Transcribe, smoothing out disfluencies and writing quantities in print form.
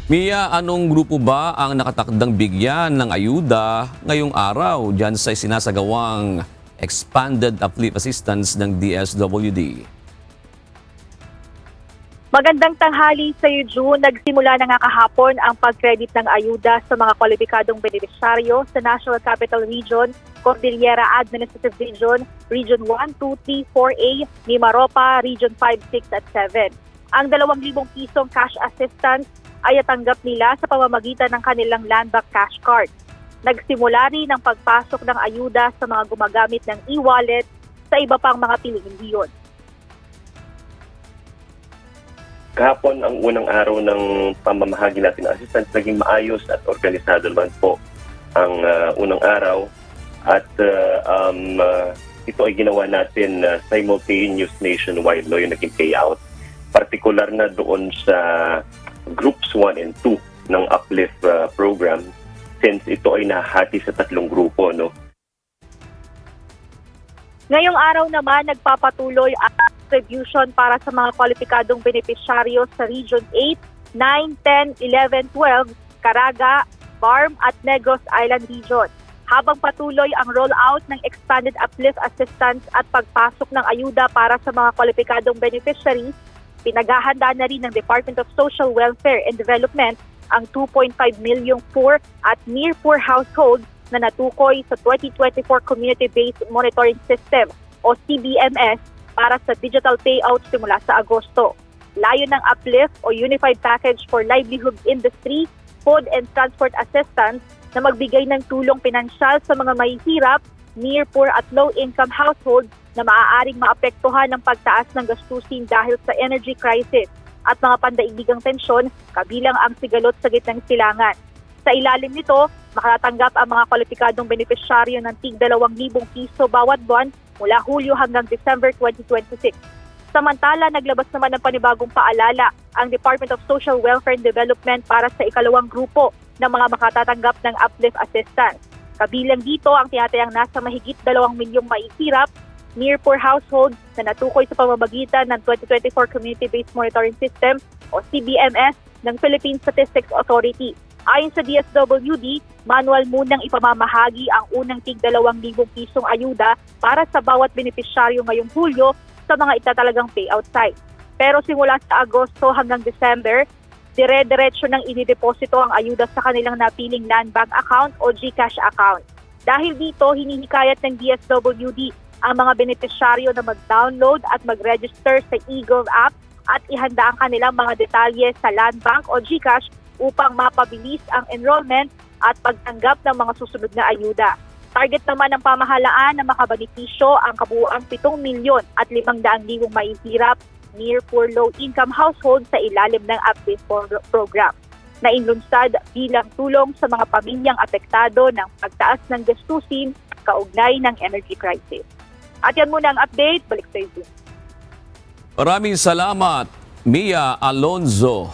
Mia, anong grupo ba ang nakatakdang bigyan ng ayuda ngayong araw dyan sa sinasagawang Expanded Uplift Assistance ng DSWD? Magandang tanghali sa iyo, June. Nagsimula na nga kahapon ang pag-credit ng ayuda sa mga kwalipikadong benepisyaryo sa National Capital Region, Cordillera Administrative Region, Region 1, 2, 3, 4A, Mimaropa, Region 5, 6 at 7. Ang 2,000 pisong cash assistance ay natanggap nila sa pamamagitan ng kanilang Land Bank Cash Card. Nagsimula rin ang pagpasok ng ayuda sa mga gumagamit ng e-wallet sa iba pang mga pilihan. Kahapon ang unang araw ng pamamahagi natin ng assistance, naging maayos at organisado naman po ang unang araw. At ito ay ginawa natin simultaneous nationwide, no, yung naging payout. Partikular na doon sa Groups 1 and 2 ng Uplift program, since ito ay nahati sa 3 grupo. No? Ngayong araw naman, nagpapatuloy ang distribution para sa mga kwalipikadong benepisyaryo sa Region 8, 9, 10, 11, 12, Caraga, Barm at Negros Island Region. Habang patuloy ang rollout ng Expanded Uplift Assistance at pagpasok ng ayuda para sa mga kwalipikadong beneficiaries, pinaghahanda na rin ng Department of Social Welfare and Development ang 2.5 milyong poor at near poor households na natukoy sa 2024 Community-Based Monitoring System o CBMS para sa digital payout simula sa Agosto. Layo ng Uplift o Unified Package for Livelihood Industry, Food and Transport Assistance na magbigay ng tulong pinansyal sa mga mahihirap, near poor at low-income households na maaaring maapektuhan ng pagtaas ng gastusin dahil sa energy crisis at mga pandaigdigang tensyon kabilang ang sigalot sa gitnang silangan. Sa ilalim nito, makatatanggap ang mga kwalipikadong benepisyaryo ng tig 2,000 piso bawat buwan mula Hulyo hanggang December 2026. Samantala, naglabas naman ng panibagong paalala ang Department of Social Welfare and Development para sa ikalawang grupo ng mga makatatanggap ng uplift assistance. Kabilang dito ang tinatayang nasa mahigit 2 milyong mahihirap, near poor households na natukoy sa pamamagitan ng 2024 Community-Based Monitoring System o CBMS ng Philippine Statistics Authority. Ayon sa DSWD, manual munang ipamamahagi ang unang tig 2,000 pisong ayuda para sa bawat benepisyaryo ngayong Hulyo sa mga itatalagang payout site. Pero simula sa Agosto hanggang December, dire-diretso nang inideposito ang ayuda sa kanilang napiling Land Bank account o GCash account. Dahil dito, hinihikayat ng DSWD ang mga benepisyaryo na mag-download at mag-register sa eGov app at ihanda ang kanilang mga detalye sa Land Bank o GCash upang mapabilis ang enrollment at pagtanggap ng mga susunod na ayuda. Target naman ng pamahalaan na makabenepisyo ang kabuuang 7,500,000 mahihirap, near poor low-income households sa ilalim ng Uplift program na inlunsad bilang tulong sa mga pamilyang apektado ng pagtaas ng gastusin kaugnay ng energy crisis. At yan muna ang update. Balik sa iyo. Maraming salamat, Mia Alonzo.